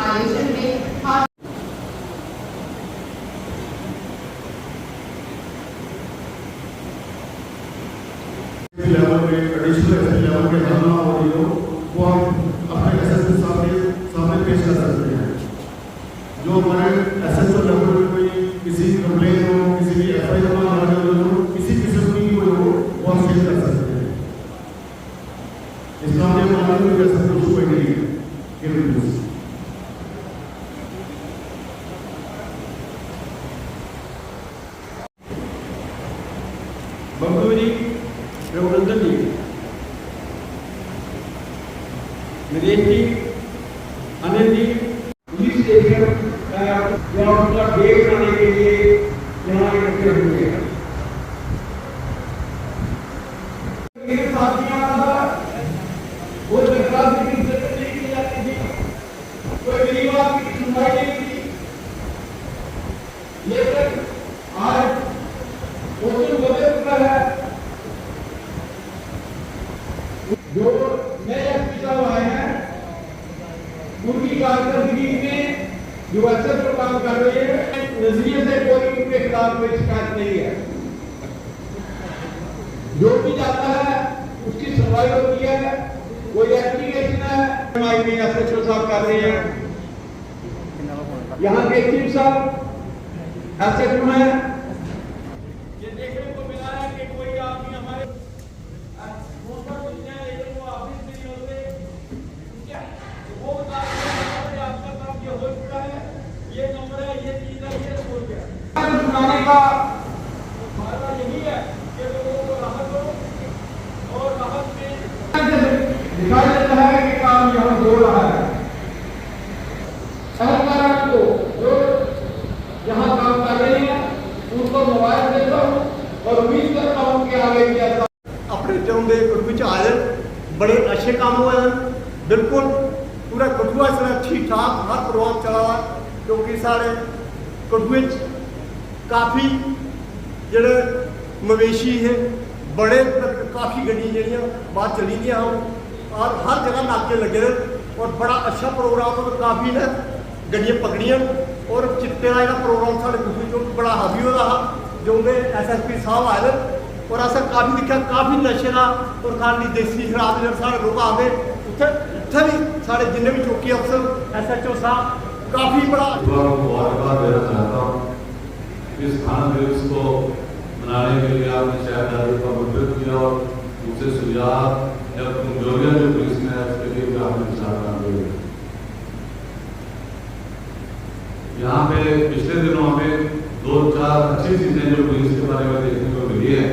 आयोजन में खास लेवल पे एडिशनल लेवल के धारणा हो रही हो वो हम अपने एसएसपी सामने पेश कर सकते हैं। जो हमारे एसएसओ लेवल पे कोई किसी कंप्लेन हो, किसी भी एफआईआर हो, किसी किस्म की कोई हो वो हम शेयर कर सकते हैं। इसका हमें मालूम है सब कुछ कोई नहीं है। बंधु जी, रघुनंदन जी, नरेश जी, अनिल जी, पुलिस स्टेशन अपना गेट बनाने के लिए यहाँ इकट्ठे हुए हैं। मेरे साथियों का वो सरकार की इज्जत नहीं की जाती थी, कोई गरीब आदमी की सुनवाई नहीं थी, लेकिन आज मौसम बदल चुका है। जो नए एसपी साहब आए हैं उनकी कारकर्दगी में जो अच्छा जो काम कर रहे हैं नजरिए से कोई उनके खिलाफ कोई शिकायत नहीं है। जो भी जाता है उसकी सुनवाई होती है। कोई एप्लीकेशन है में एसएचओ साहब कर रहे हैं, यहाँ के चीफ साहब एसएचओ हैं। ये देखने को मिला है कि कोई आदमी हमारे ये नंबर है, ये चीज है, ये बोल गया सुनाने का फायदा यही है कि लोगों को राहत हो और राहत में दिखाई देता है कि काम यहाँ हो रहा है। सरकार को जो यहाँ काम कर रहे हैं उनको मोबाइल देता हूँ और उम्मीद करता हूँ कि आगे भी ऐसा अपने जन्म के कुछ आए बड़े अच्छे काम हुए हैं। बिल्कुल पूरा कठुआ इस तरह ठीक ठाक हर प्रोग्राम चला हुआ, क्योंकि साढ़े कठुए काफ़ी जोड़े मवेशी है बड़े काफ़ी गड्डियाँ जड़ियाँ बाहर चली गई हम और हर जगह नाके लगे और बड़ा अच्छा प्रोग्राम और काफ़ी ने गड्डियाँ पकड़ियाँ और चिट्टे का जो प्रोग्राम साढ़े कठुए जो बड़ा हावी हो रहा जो SSP साहब आए और ऐसा काफ़ी दिखा काफ़ी नशे का और खाली देसी शराब जब साढ़े लोग आ गए उत्थे भी साढ़े जिन्ने भी चौकी अफसर SHO साहब काफ़ी बड़ा मुबारकबाद देना चाहता हूँ। इस थाना दिवस को मनाने के लिए आपने शहरदारी का मुद्दत किया और उनसे सुझाव या कमजोरियाँ जो पुलिस में है उसके लिए भी आपने विचार दिए। यहाँ पे पिछले दिनों हमें 2-4 अच्छी चीजें जो पुलिस के बारे में देखने को मिली है।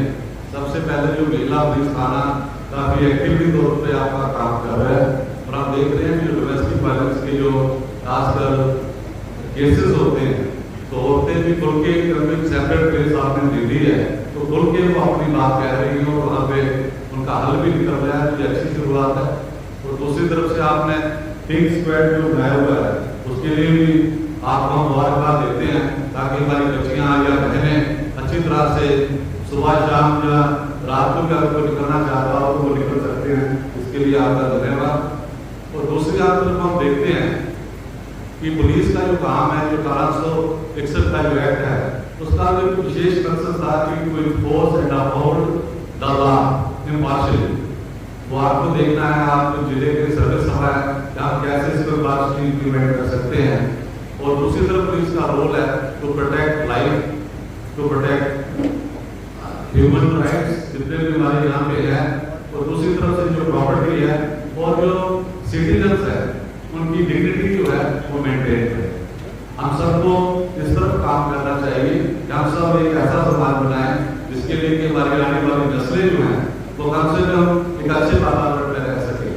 सबसे पहले जो महिला पुलिस थाना काफी एक्टिवली तौर पे आपका काम कर रहा है और आप देख रहे हैं जो डोमेस्टिक वायलेंस के जो खासकर केसेस होते हैं तो औरतें भी खुल के एक सेपरेट प्लेस आपने दे दी है तो खुल के वो अपनी बात कह रही है और वहाँ पे उनका हल भी निकल रहा है, जो अच्छी शुरुआत है। और दूसरी तरफ से आपने थिंक स्क्वाड जो बनाया हुआ है उसके लिए भी आपको मुबारकबाद देते हैं ताकि हमारी बच्चियाँ या बहनें अच्छी तरह से सुबह शाम या रात को अगर कोई निकलना चाहता हो तो वो निकल सकते हैं। इसके लिए आपका धन्यवाद। और दूसरी बात जब हम देखते हैं कि पुलिस का जो काम है जो 1861 का जो एक्ट है उसका जो विशेष कंसर्न था कि कोई force and uphold the law impartially, वो आपको देखना है आप जिले के सर्विस सभा है आप कैसे इसको इम्पार्शियली इंप्लीमेंट कर सकते हैं। और दूसरी तरफ पुलिस का रोल है to protect life, to protect human rights जितने भी हमारे यहाँ पे है और दूसरी तरफ से जो प्रॉपर्टी है और जो सिटीजन्स है उनकी डिग्निटी जो है वो मेंटेन है। हम सबको इस तरफ काम करना चाहिए कि हम सब एक ऐसा समाज बनाएं जिसके लिए कि हमारी आने वाली नस्लें जो हैं वो कम से कम एक अच्छे वातावरण में रह सके।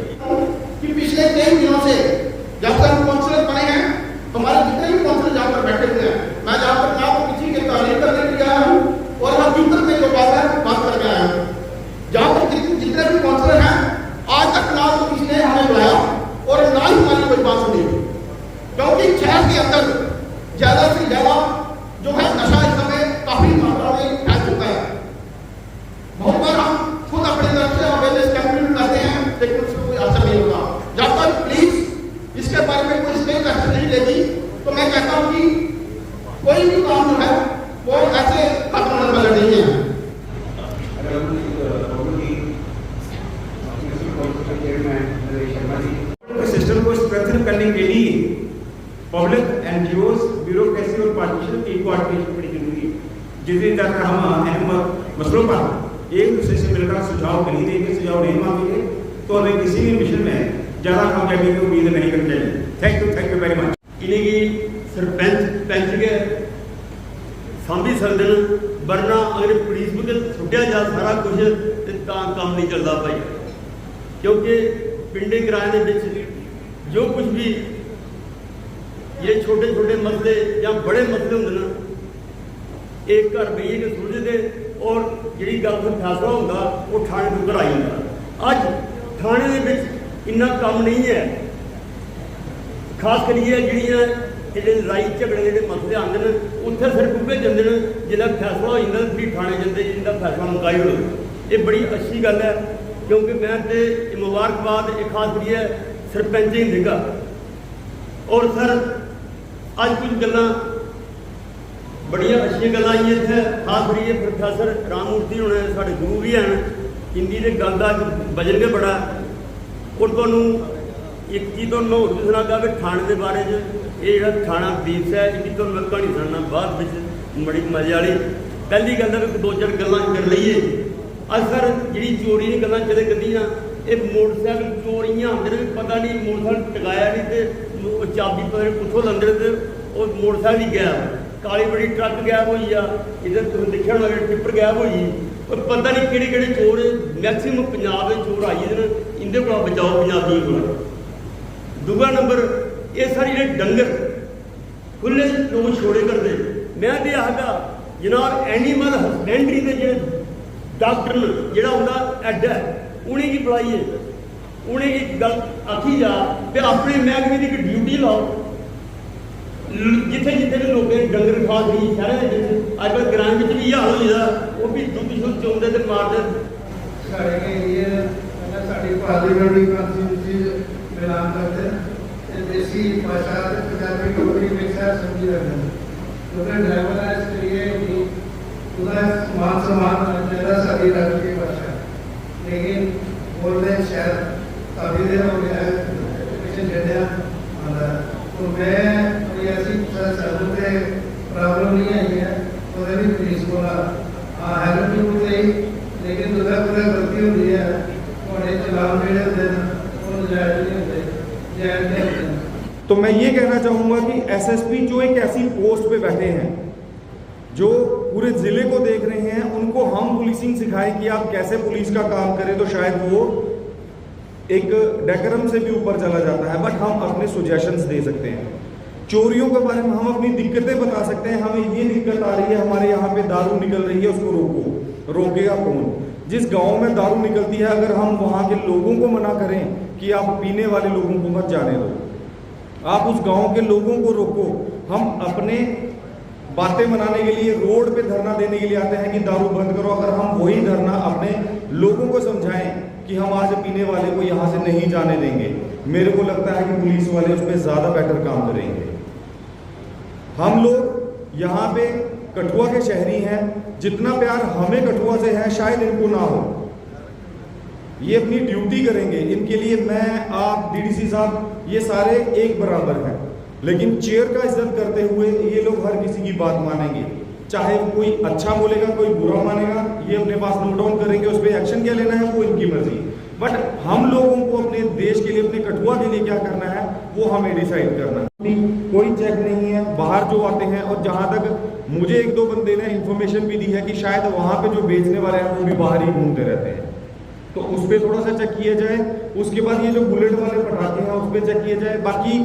कि पिछले 3 दिनों से जब तक हम काउंसलर बने हैं हमारे जितने भी काउंसलर जहाँ पर बैठे हुए हैं मैं जहाँ पर ना तो किसी के तारीफ करने के लिए आया हूँ और मैं फ्यूचर में जो बात है बात करके आया हूँ। जहाँ पर जितने भी काउंसलर हैं आज तक ना तो किसी ने हमें बुलाया और ना ही हमारी कोई बात सुनी, क्योंकि शहर के अंदर ज्यादा से ज्यादा जो है नशा इस समय काफी मात्रा में फैल चुका है। बहुत बार हम खुद अपनी तरफ से अवेयरनेस कैंपेन करते हैं लेकिन उसको कोई असर नहीं होता। जब तक प्लीज इसके बारे में कोई स्टेट एक्शन नहीं तो मैं कहता हूँ कि कोई भी काम जो है वो ऐसे खत्म होने वाला नहीं है। सिस्टम को स्ट्रेंथन करने के लिए पब्लिक एनजीओज ब्यूरोक्रेसी और पार्टीशन की कोऑर्डिनेशन बड़ी जरूरी है। जितनी तक हम अहम मसलों पर एक दूसरे से मिलकर सुझाव नहीं देंगे, सुझाव नहीं मांगेंगे, तो हमें किसी भी मिशन में ज़्यादा कामयाबी की उम्मीद नहीं करनी चाहिए। Thank you very much. इन्हें सरपंच पैंच के सांभी सकते हैं, वरना अगर पुलिस को छुट्टिया जा सारा कुछ तो काम नहीं चलता भाई, क्योंकि पिंडे किराए के जो कुछ भी ये छोटे छोटे मसले या बड़े मसले होंगे ना, एक घर बेइए के सुलझते और जी गल पर फैसला होगा वो थाने तो घर आई जाता। अज थाने के इन्ना काम नहीं है, खास करिए जी लड़ाई झगड़े जो मसले आते हैं उत्थे सिर्फ उगे जाते हैं, जिला फैसला हो जाता फिर थाने जाते जिनका फैसला मुकाई हो। ये बड़ी अच्छी गल है, क्योंकि मैं तो मुबारकबाद एक खास करिए सरपंच ही देगा। और सर अज कुछ गल्लां बड़िया अच्छी गल्लां आई इत्थे, खास करिए प्रोफैसर राममूर्ति होने साढ़े गुरु भी हैं, हिंदी के गल का वजन भी बड़ा। और तुहानूं एक चीज़ तो मैं होर भी सुनागा कि थाने के बारे ये जो थाना बीस है इसकी तो मैं कहानी सुनना बाद में बड़ी मजे वाली। पहली गल है दो चार गल्लां कर लईए। अज सर जी चोरी की गल्लां चले गड्डियां ये मोटरसाइकिल चोरियां आते हैं, पता नहीं मोटरसाइकिल टकाया नहीं तो चाबी पर कुछों लंदे तो और मोटरसाइकिल ही गया, काली बड़ी ट्रक गैब हुई आ, इधर तुम देखा होगा टिप्पर गैब हुई, और पता नहीं किहड़े किहड़े चोर मैक्सीमम पंजाब के चोर आई हैं, इंदे को बचाओ पंजाबियों को। दूसरा नंबर ये सारे जो डंगर खुले लोग छोड़े करते, मैं तो आखगा जनाब एनीमल हसबेंडरी के जो डॉक्टर जोड़ा उनका एड है उन्हें बुलाइए, उन्हें गल आखी जा तो अपने महकमे की एक ड्यूटी लाओ, जिथे जिथे भी लोगों ने डंगर खा गई शहर के अजकल ग्रां भी यही हाल हो जाता, वो भी दुद्ध शुद्ध चौंदे तो मारते। पार्लियामेंट्री कॉन्स्टिट्यूंसी ऐलान करते हैं देसी भाषा पंजाबी टोकरी में समझी रखते हैं, क्योंकि ड्राइवर है इसके लिए मान सम्मान ज़्यादा सारी राष्ट्रीय भाषा, लेकिन बोलते हैं शायद काफ़ी देर हो गया है पिछले जगह। तो मैं कोई ऐसी सालों से प्रॉब्लम नहीं आई है तो भी पुलिस को हेल्प भी होती है, लेकिन दूसरा पूरा गलती होती है थोड़े चलान जोड़े होते हैं वो जायज़ नहीं होते, जायज़ नहीं होते। तो मैं ये कहना चाहूँगा कि एसएसपी जो एक ऐसी पोस्ट पे बैठे हैं जो पूरे ज़िले को देख रहे हैं, उनको हम पुलिसिंग सिखाएं कि आप कैसे पुलिस का काम करें, तो शायद वो एक डेकोरम से भी ऊपर चला जाता है। बट हम अपने सुजेशंस दे सकते हैं, चोरियों के बारे में हम अपनी दिक्कतें बता सकते हैं, हमें ये दिक्कत आ रही है, हमारे यहाँ पे दारू निकल रही है, उसको रोको, रोकेगा कौन? जिस गांव में दारू निकलती है अगर हम वहाँ के लोगों को मना करें कि आप पीने वाले लोगों को मत जाने दो, आप उस गांव के लोगों को रोको। हम अपने बातें मनाने के लिए रोड पे धरना देने के लिए आते हैं कि दारू बंद करो, अगर हम वही धरना अपने लोगों को समझाएं कि हम आज पीने वाले को यहाँ से नहीं जाने देंगे, मेरे को लगता है कि पुलिस वाले उस पर ज़्यादा बेटर काम करेंगे। हम लोग यहाँ पे कठुआ के शहरी हैं, जितना प्यार हमें कठुआ से है शायद इनको ना हो, ये अपनी ड्यूटी करेंगे। इनके लिए मैं, आप, डीडीसी साहब, ये सारे एक बराबर हैं, लेकिन चेयर का इज्जत करते हुए ये लोग हर किसी की बात मानेंगे, चाहे कोई अच्छा बोलेगा कोई बुरा मानेगा, ये अपने पास नोट डाउन करेंगे, उस पर एक्शन क्या लेना है वो इनकी मर्जी। बट हम लोगों को अपने देश के लिए, अपने कठुआ के लिए क्या करना है वो हमें डिसाइड करना है। कोई चेक नहीं है बाहर जो आते हैं, और जहाँ तक मुझे एक दो बंदे ने इन्फॉर्मेशन भी दी है कि शायद वहाँ पे जो बेचने वाले हैं वो भी बाहर ही घूमते रहते हैं, तो उस पर थोड़ा सा चेक किया जाए। उसके बाद ये जो बुलेट वाले पटाखे हैं उस पर चेक किया जाए। बाकी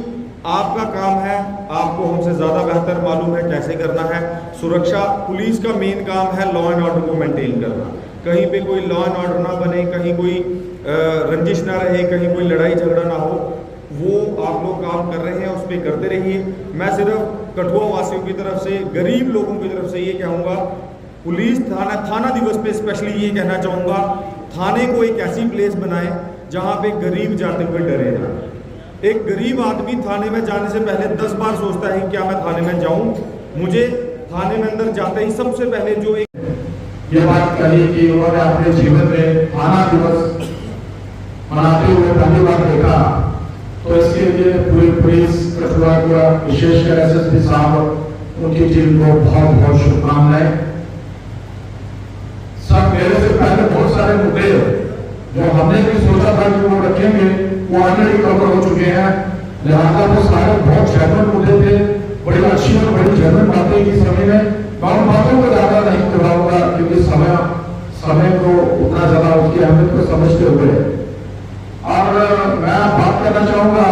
आपका काम है, आपको हमसे ज़्यादा बेहतर मालूम है कैसे करना है। सुरक्षा, पुलिस का मेन काम है लॉ एंड ऑर्डर को मेंटेन करना, कहीं पे कोई लॉ एंड ऑर्डर ना बने, कहीं कोई रंजिश ना रहे, कहीं कोई लड़ाई झगड़ा ना हो, वो आप लोग काम कर रहे हैं उस पर करते रहिए। मैं सिर्फ कठुआ वासियों की तरफ से, गरीब लोगों की तरफ से ये कहूँगा, पुलिस थाना दिवस पे स्पेशली ये कहना चाहूँगा, थाने को एक ऐसी प्लेस बनाएं जहाँ पे गरीब जाते हुए डरे ना। एक गरीब आदमी थाने में जाने से पहले 10 बार सोचता है कि क्या मैं थाने में जाऊं। मुझे थाने में अंदर जाते ही सबसे पहले जो एक ये बात कही कि उन्होंने अपने जीवन में थाना दिवस मनाते हुए पहली बार देखा, तो इसके लिए पूरी पुलिस कठुआ का विशेषकर एसएसपी साहब उनकी टीम को बहुत बहुत शुभकामनाएं। सब मेरे से पहले बहुत सारे मुद्दे जो हमने भी सोचा था कि वो रखेंगे वो ऑलरेडी कवर हो चुके हैं, लिहाजा वो सारे बहुत जेन्युइन मुद्दे थे, बड़ी अच्छी और बड़ी जेन्युइन बातें की सभी ने। मैं उन बातों को ज्यादा नहीं दोहराऊंगा क्योंकि समय को उतना ज्यादा उसकी अहमियत को समझते हुए, और मैं बात करना चाहूंगा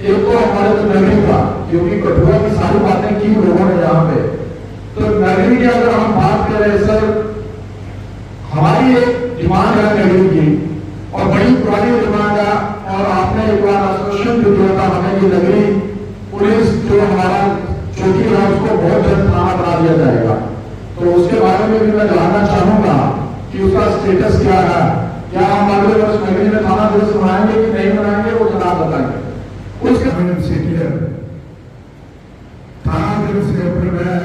एक तो हमारे तो नगरी का, क्योंकि कठुआ की सारी बातें की लोगों ने यहाँ पे, तो नगरी की अगर हम बात करें सर, हमारी एक डिमांड है नगरी की और बड़ी पुरानी डिमांड है, और आपने एक बार आश्वासन भी दिया था हमें कि नगरी पुलिस जो हमारा चौकी है उसको बहुत जल्द थाना बना दिया जाएगा। तो उसके बारे में भी मैं जानना चाहूंगा कि उसका स्टेटस क्या है, क्या हम अगले वर्ष नगरी में थाना दिवस मनाएंगे कि नहीं मनाएंगे, वो जनाब बताएंगे। उसके थाना दिवस के ऊपर मैं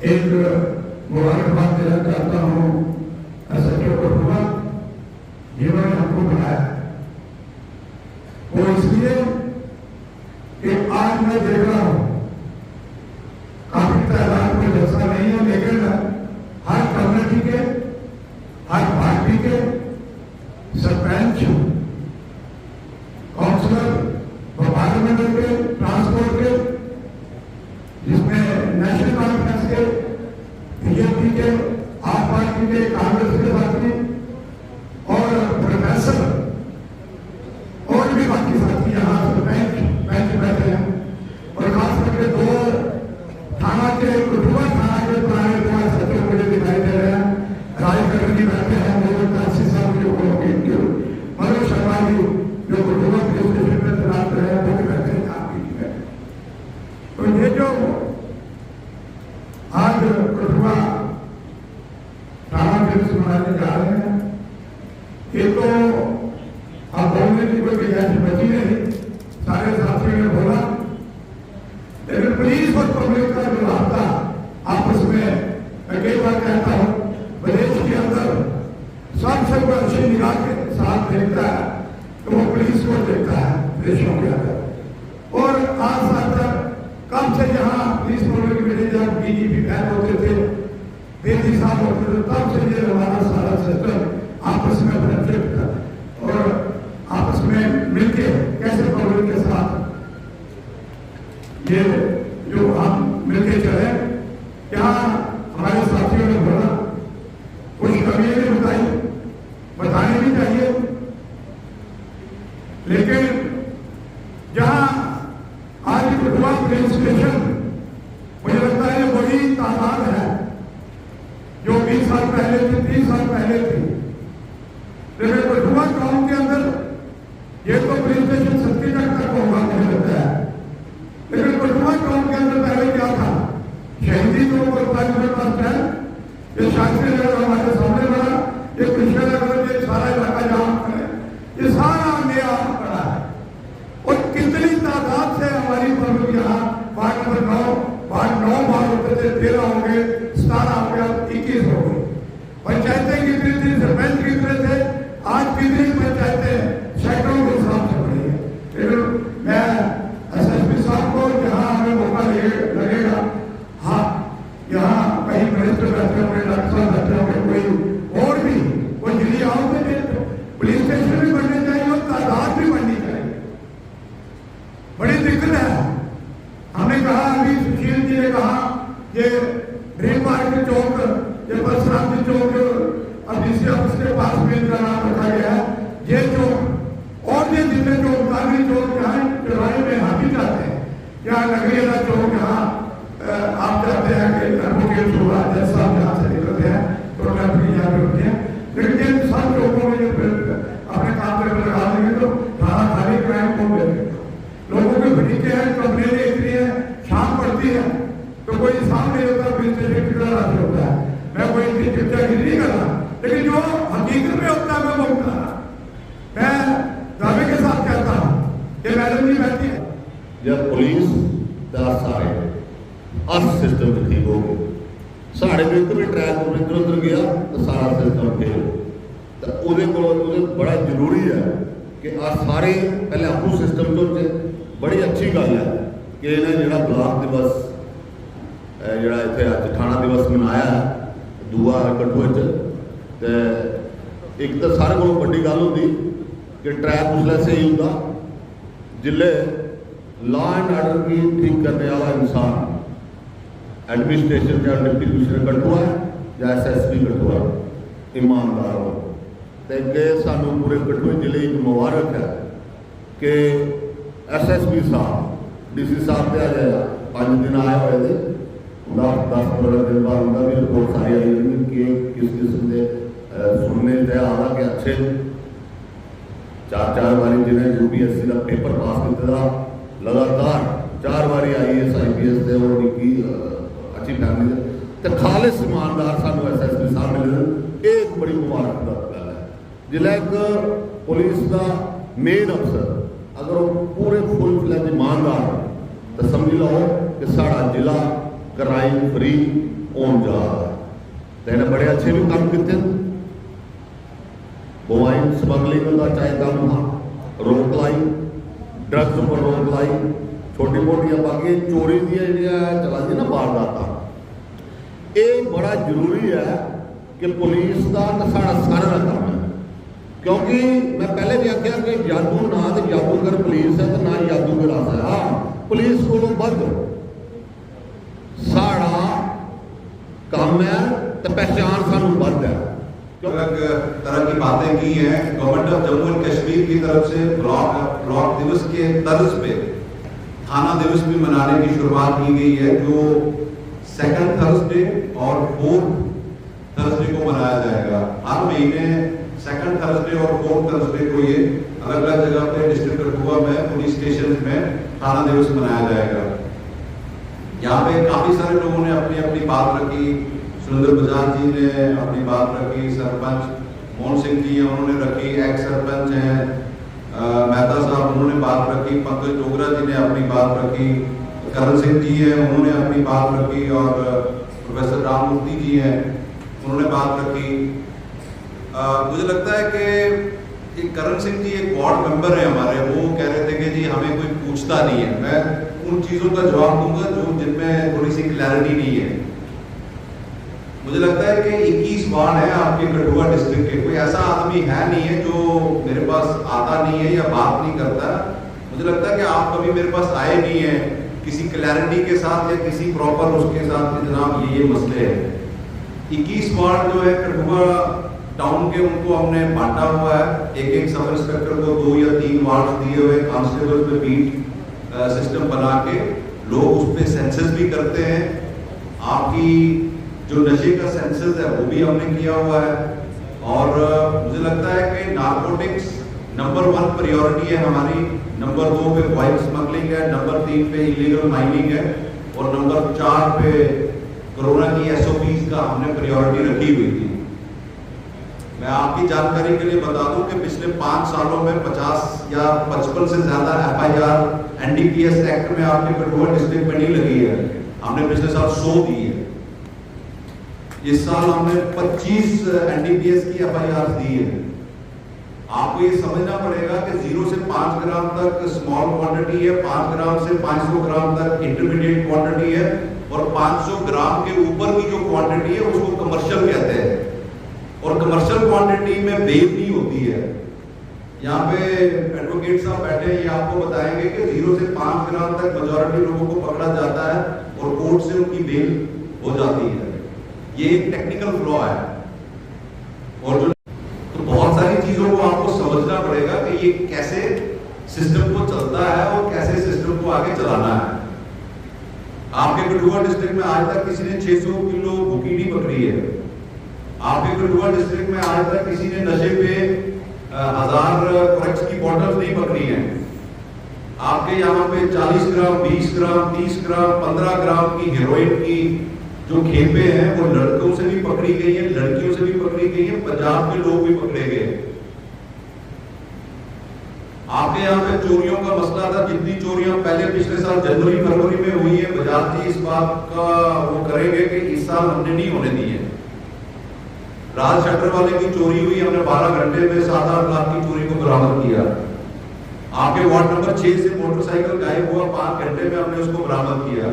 एक मुबारकबाद देना चाहता हूँ एसएचओ कठुआ, जिन्होंने हमको बुलाया। वो इसलिए कि आज मैं देख रहा हूँ काफी तादाद में जैसा नहीं है, लेकिन हर कम्युनिटी के, हर पार्टी के सरपंच, काउंसलर, पार्लियामेंट के, ट्रांसपोर्ट के, जिसमें नेशनल कॉन्फ्रेंस के, बीजेपी के, आप पार्टी के, कांग्रेस के साथी और प्रोफेसर और भी बाकी साथी यहाँ सरपंच बैठे हैं, और खास करके 2 थाना के, कठुआ थाना के पुराने 2 सचिव मुझे दिखाई दे रहे हैं। राजकरण जी बैठे हैं, मनोज शर्मा जी जो कठुआ पुलिस स्टेशन में तैनात रहे हैं, वो भी बैठे हैं आपकी टीम में। तो ये जो आज कठुआ थाना दिवस मनाने जा रहे हैं, ये तो अब बोलने की कोई गुंजाइश बची नहीं, सारे साथियों ने बोला, लेकिन पुलिस और पब्लिक का जो रास्ता आपस में, मैं कई बार कहता हूँ, विदेश के अंदर सबसे कोई अच्छी निगाह के साथ देखता है तो वो पुलिस को देखता है देशों के अंदर। और आज तक कब से यहाँ police public manager DGP ban होते थे, बेदी साहब होते थे, तब से ये हमारा सारा सिस्टम आपस में फ्रेंडशिप और आपस में मिलके कैसे पब्लिक के साथ ये जो हम मिलके चले। यहाँ हमारे साथियों ने बोला, कुछ कमियां नहीं बताई, बतानी भी चाहिए, लेकिन जहां आज कठुआ पुलिस स्टेशन, मुझे लगता है बड़ी तादाद है जो 20 साल पहले थी, 30 साल पहले थी, लेकिन कठुआ टाउन के अंदर ये तो पुलिस स्टेशन 70 तक होगा मुझे लगता है, लेकिन कठुआ टाउन के अंदर पहले क्या था, शहीदी चौक पर 5 मिनट पास है, ये शास्त्री नगर हमारे सामने बना, ये कृष्ण नगर, ये सारा इलाका जहां है, ये सारा नया पड़ा है। और कितनी तादाद से हमारी पब्लिक यहाँ वार्ड नंबर 9 बार होते थे, 13 हो गए, 17 हो गया, 21 हो गए। पंचायतें कितनी थी, सरपंच कितने थे, आज कितनी पंचायतें सैकड़ों के हिसाब से बढ़ी है। लेकिन मैं एसएसपी साहब को जहाँ हमें मौका लगेगा, हाँ यहाँ कहीं मिनिस्टर बैठे होंगे, डॉक्टर साहब बैठे होंगे, कोई और भी कोई दिल्ली आओगे, पुलिस स्टेशन भी बनने चाहिए और तादाद भी बननी चाहिए। बड़ी दिक्कत है। हमने कहा, अभी सुशील जी ने कहा ये ड्रीम पार्क चौक, ये परशुराम जी चौक, अब डीसी ऑफिस के पास में इनका नाम रखा गया है, ये चौक और ये जितने चौक, गांधी चौक यहाँ चौराहे में हम भी जाते हैं, यहाँ नगरी वाला चौक, यहाँ आप जाते हैं कि एडवोकेट होगा जैसा आप यहाँ से निकलते हैं तो ट्रैफिक यहाँ पे होती है, लेकिन ये सब चौकों में जो अपने काम पे लगा देंगे तो थाना खाली क्राइम कौन देंगे। लोगों के भड़के हैं, कंप्लेनें इतनी है, शाम पड़ती है तो कोई सामने होता है, पुलिस स्टेशन कितना राशि होता है। मैं कोई इतनी चर्चा नहीं कर रहा, लेकिन जो हकीकत में होता है मैं वो बता रहा। मैं मुलाजिम नहीं बैठते हैं। जब पुलिस दा सारे अस सिस्टम ठीक हो गए, साढ़े को एक भी ट्रैक इधर उधर गया तो सारा सिस्टम फेल। तो वो बड़ा जरूरी है कि आ सारे पहले आपू सिस्टम तो बड़ी अच्छी गल है कि इन्हें जो ब्लॉक दिवस जोड़ा इतने अज थाना दिवस मनाया दूआ कठुए तो एक तो सारे को बड़ी गल होती कि ट्रैक उसले सही होंगे जिले लॉ एंड ऑर्डर की ठीक करने वाला इंसान एडमिनिस्ट्रेशन या डिप्टी कमिश्नर कठुआ या SSP कठुआ ईमानदार हो। तो सानू पूरे कठुए जिले एक मुबारक है कि SSP साहब DC साहब से अजे 5 दिन आए हुए थे, 10-15 दिन बाद उनका भी रिपोर्ट सारी आई हुई कि किस किस्म के सुनने से आ कि अच्छे 4 बारी जिन्हें UPSC का पेपर पास किया लगातार 4 बारी IAS IPS से और की अच्छी फैमिली तो खालिस ईमानदार सानू SSP साहब मिले, एक बड़ी मुबारक का गल है। जिला एक पुलिस का मेन अफसर अगर वो पूरे फुल फ्लैज ईमानदार तो समझ लो कि साड़ा जिला क्राइम फ्री होने जा रहा है। तो इन्हें बड़े अच्छे भी काम किए, मोबाइल स्मगलिंग का चाहे काम था, रोक लाई, ड्रग्स पर रोक लाई, छोटी मोटी बाकी चोरी चला दी ना वारदात, ये बड़ा जरूरी है कि पुलिस का सारा सारा काम है। क्योंकि मैं पहले भी आख्या कि जादू ना तो जादूगर पुलिस है तो ना जादूगर आता है। हाँ पुलिस को बद साड़ा काम है तो पहचान सानू बद है। अलग तरह की बातें की हैं। Government of Jammu and Kashmir की तरफ से ब्लॉक दिवस के तर्ज पे थाना दिवस भी मनाने की शुरुआत की गई है, जो 2nd थर्सडे और 4th थर्सडे को मनाया जाएगा। हर महीने 2nd थर्सडे और 4th थर्सडे को ये अलग अलग जगह पे डिस्ट्रिक्ट कठुआ में पुलिस स्टेशन में थाना दिवस मनाया जाएगा। यहाँ पे काफी सारे लोगों ने अपनी अपनी बात रखी। सुरेंद्र बजाज जी ने अपनी बात रखी, सरपंच मोहन सिंह जी उन्होंने रखी, एक्स सरपंच हैं मेहता साहब उन्होंने बात रखी, पंकज डोगरा जी ने अपनी बात रखी, करण सिंह जी हैं उन्होंने अपनी बात रखी और प्रोफेसर राममूर्ति जी हैं उन्होंने बात रखी। मुझे लगता है कि करण सिंह जी एक वार्ड मेंबर है हमारे, वो कह रहे थे कि जी हमें कोई पूछता नहीं है। मैं उन चीज़ों का जवाब दूंगा जो जिनमें थोड़ी सी क्लैरिटी नहीं है। मुझे लगता है कि 21 वार्ड है आपके कठुआ डिस्ट्रिक्ट के, कोई ऐसा आदमी है नहीं है जो मेरे पास आता नहीं है या बात नहीं करता। मुझे लगता है कि आप कभी मेरे पास आए नहीं है किसी क्लैरिटी के साथ या किसी प्रॉपर उसके साथ कि जनाब ये मसले हैं। 21 वार्ड जो है कठुआ टाउन के उनको हमने बांटा हुआ है, एक सब इंस्पेक्टर को 2 या 3 वार्ड दिए हुए, कांस्टेबल पे बीट सिस्टम बना के लोग उस पर सेंसस भी करते हैं। आपकी जो नशे का सेंसस है वो भी हमने किया हुआ है। और मुझे लगता है कि नारकोटिक्स नंबर 1 प्रायोरिटी है हमारी, नंबर 2 पे वाइल्ड स्मगलिंग है, नंबर 3 पे इलीगल माइनिंग है और नंबर 4 पे कोरोना की SOPs का हमने प्रायोरिटी रखी हुई थी। मैं आपकी जानकारी के लिए बता दूं कि पिछले 5 सालों में 50 या 55 से ज्यादा FIR NDPS एक्ट में आपके कठुआ डिस्ट्रिक्ट में नहीं लगी है। हमने पिछले साल 100 दी है। इस साल हमने 25 NDPS की FIR दी है। आपको ये समझना पड़ेगा कि 0 से 5 ग्राम तक स्मॉल क्वांटिटी है, 5 ग्राम से 500 ग्राम तक इंटरमीडिएट क्वांटिटी है और 500 ग्राम के ऊपर की जो क्वांटिटी है उसको कमर्शियल कहते हैं। और कमर्शियल क्वांटिटी में बेल नहीं होती है। यहाँ पे एडवोकेट साहब बैठे हैं, ये आपको बताएंगे कि 0 से 5 ग्राम तक मेजॉरिटी लोगों को पकड़ा जाता है और कोर्ट से उनकी बेल हो जाती है। ये एक टेक्निकल फ्लॉ है। और जो तो बहुत सारी चीजों को आपको समझना पड़ेगा कि ये कैसे सिस्टम को चलता है और कैसे सिस्टम को आगे चलाना है। आपके कठुआ डिस्ट्रिक्ट में आज तक किसी ने 600 किलो भुकीडी पकड़ी है। आपके कठुआ डिस्ट्रिक्ट में आज तक किसी ने नशे पे 1000 क्रैक्स की बॉटल्स नहीं पकड़ी हैं। आपके यहाँ पे 40 ग्राम, 20 ग्राम, 30 ग्राम, 15 ग्राम की हेरोइन की जो खेपे हैं वो लड़कों से भी पकड़ी गई है, लड़कियों से भी पकड़ी गई है, पंजाब के लोग भी पकड़े गए। आपके यहाँ पे चोरियों का मसला था जितनी चोरियां पहले पिछले साल जनवरी फरवरी में हुई है, बजाज जी इस बात का वो करेंगे कि इस साल हमने नहीं होने दी है। राज शटर वाले की चोरी हुई, हमने 12 घंटे में 7-8 लाख की चोरी को बरामद किया। आपके वार्ड नंबर 6 से मोटरसाइकिल गायब हुआ, 5 घंटे में हमने उसको बरामद किया।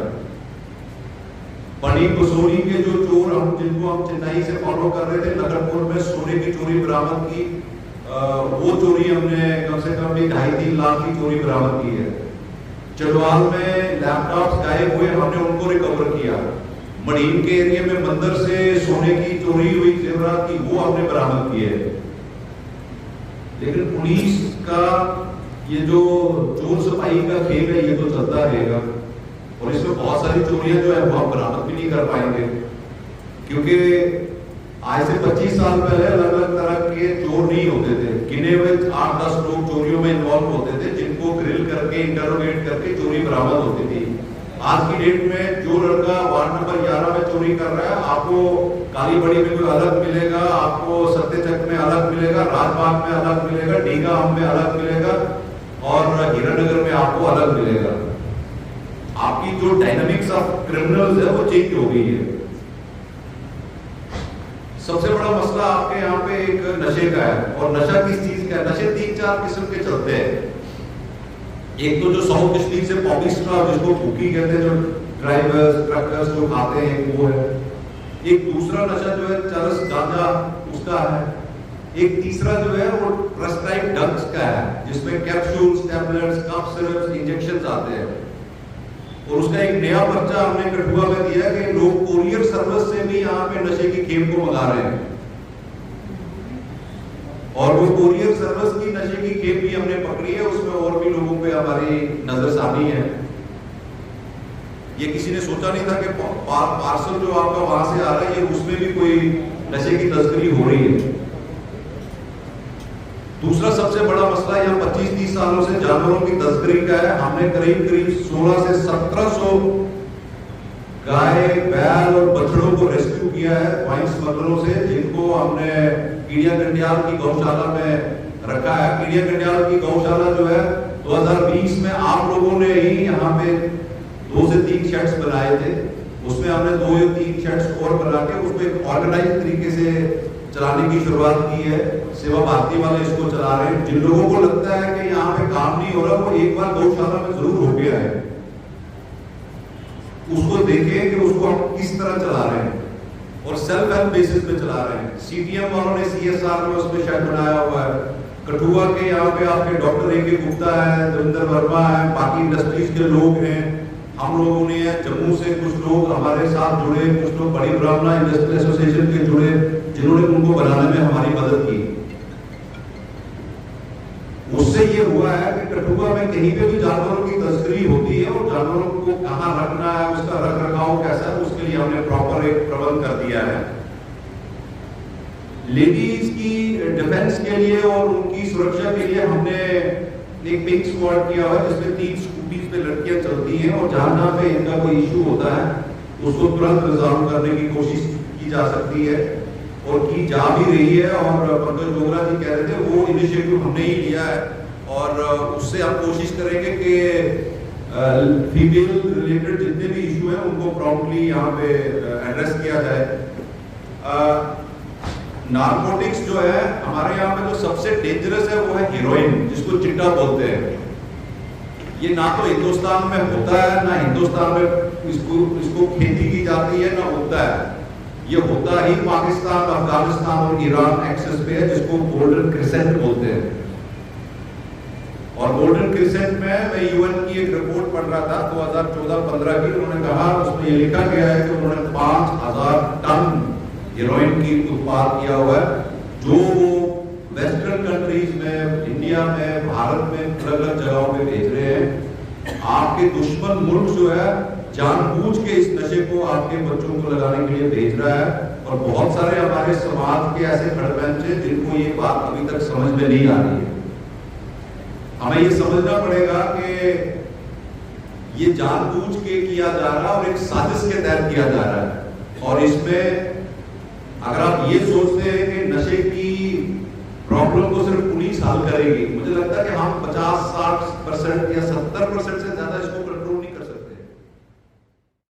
बड़ी कसोरी के जो चोर जिनको हम चेन्नई से फॉलो कर रहे थे, नगरपुर में सोने की चोरी बरामद की। वो चोरी हमने कम से कम 2.5-3 लाख की चोरी बरामद की है। चढ़वाल में लैपटॉप्स गायब हुए, हमने उनको रिकवर किया। मडीन के एरिया में मंदिर से सोने की चोरी हुई, जेवरात की, वो हमने बरामद किए। लेकिन पुलिस का ये जो चोर सिपाही का खेल है, ये तो चलता रहेगा और इसमें बहुत सारी चोरियां जो है वो हम बरामद भी नहीं कर पाएंगे, क्योंकि आज से 25 साल पहले अलग अलग तरह के चोर नहीं होते थे। गिने हुए 8-10 लोग चोरियों में इन्वॉल्व होते थे, जिनको ग्रिल करके इंटरोगेट करके चोरी बरामद होती थी। आज की डेट में जो लड़का वार्ड नंबर 11 में चोरी कर रहा है, आपको कालीबड़ी में कोई अलग मिलेगा, आपको सत्यचक में अलग मिलेगा, राजबाग में अलग मिलेगा, डीगाम में अलग मिलेगा और हीरानगर में आपको अलग मिलेगा। आपकी जो डायनामिक्स ऑफ क्रिमिनल्स है वो चेंज हो गई है। सबसे बड़ा मसला आपके यहाँ पे एक नशे का है, और नशा किस चीज का है? नशे 3-4 किस्म के चलते हैं। एक तो जो साउथ कश्मीर से पॉपिस्ट्रा, जिसको भूखी कहते हैं, जो ड्राइवर्स ट्रकर्स जो खाते हैं, वो है। एक दूसरा नशा जो है चरस गांजा, उसका है। एक तीसरा जो है वो प्रेस्क्राइब्ड ड्रग्स का है, जिसमें कैप्सूल्स, टैबलेट्स, कफ सिरप्स, इंजेक्शंस आते हैं। और उसका एक नया पर्चा हमने कठुआ में दिया कि लोग कोरियर सर्विस से भी यहाँ पे नशे की खेप को मंगा रहे हैं, और वो कोरियर सर्विस की नशे की खेप भी हमने पकड़ी है। उसमें और भी लोगों पे हमारी नजरसानी है। ये किसी ने सोचा नहीं था कि पार्सल जो आपका वहां से आ रहा है, ये उसमें भी कोई नशे की तस्करी हो रही है। दूसरा सबसे बड़ा मसला यहाँ 25-30 सालों से जानवरों की तस्करी का है। हमने करीब 16 से 1700 गाय, बैल और बछड़ों को रेस्क्यू किया है वाइन स्मगलरों से, जिनको हमने कीड़िया गंडियाल की गौशाला में रखा है। कीड़िया गंडियाल की गौशाला जो है 2020 में आप लोगों ने ही यहाँ पे 2 से 3 शेड्स बनाए थे। उसमें हमने 2 या 3 शेड्स और बना के उसको एक ऑर्गेनाइज तरीके से चलाने की शुरुआत की है। सेवा भारती वाले इसको चला रहे हैं। जिन लोगों को लगता है कि यहाँ पे काम नहीं हो रहा, वो एक बार गौशाला में जरूर हो गया है, उसको देखें कि उसको हम किस तरह चला रहे हैं और सेल्फ हेल्प बेसिस पे चला रहे हैं। सीटीएम वालों ने CSR में उसमें शेड बनाया हुआ है। कठुआ के यहाँ पे आपके डॉक्टर A.K. गुप्ता है, दविंदर वर्मा है, बाकी इंडस्ट्रीज के लोग हैं, हम लोगों ने जम्मू से कुछ लोग हमारे साथ जुड़े, कुछ लोग बड़ी ब्राह्मणा इंडस्ट्रियल एसोसिएशन के जुड़े, जिन्होंने उनको बनाने में हमारी मदद की। उससे ये हुआ है कि कठुआ में कहीं पे भी जानवरों की तस्करी होती है और जानवरों को कहाँ रखना है, उसका रख रखाव कैसा है, उसके लिए हमने प्रॉपर एक प्रबंध कर दिया है। लेडीज की डिफेंस के लिए और उनकी सुरक्षा के लिए हमने एक पिंक स्क्वाड किया हुआ है, जिसमें 3 स्कूटीज पे लड़कियां चलती हैं और जहां जहां पे इनका कोई इशू होता है उसको तुरंत रिजॉल्व करने की कोशिश की जा सकती है और की जा भी रही है। और पंकज डोगरा जी कह रहे थे, वो इनिशिएटिव हमने ही लिया है और उससे हम कोशिश करेंगे कि फीमेल रिलेटेड जितने भी इशू हैं उनको प्रॉम्प्टली यहाँ पे एड्रेस किया जाए। नार्कोटिक्स जो है हमारे यहाँ पे जो सबसे डेंजरस है वो है हीरोइन, जिसको चिट्टा बोलते हैं। ये ना तो हिंदुस्तान में होता है, ना हिंदुस्तान में इसको खेती की जाती है, ना होता है। ये होता ही पाकिस्तान, अफगानिस्तान और ईरान एक्सेस पे है, जिसको गोल्डन क्रिसेंट बोलते हैं। और गोल्डन क्रिसेंट में मैं UN की एक रिपोर्ट पढ़ रहा था 2014-15 की। उन्होंने कहा, उसमें ये लिखा गया है कि उन्होंने 5000 टन हीरोइन की उत्पाद किया हुआ है, जो वो वेस्टर्न कंट्रीज में, इंडिया में, भारत में अलग अलग जगहों पे भेज रहे हैं। आपके दुश्मन मुल्क जो है जानबूझ के इस नशे को आपके बच्चों को लगाने के लिए भेज रहा है। और बहुत सारे हमारे समाज के ऐसे खड़बैंच हैं जिनको ये बात अभी तक समझ में नहीं आ रही है। हमें ये समझना पड़ेगा कि ये जानबूझ के किया जा रहा है और एक साजिश के तहत किया जा रहा है। और इसमें अगर आप ये सोचते हैं कि नशे की प्रॉब्लम को सिर्फ पुलिस हल करेगी। मुझे लगता है कि हम 50-60% या 70%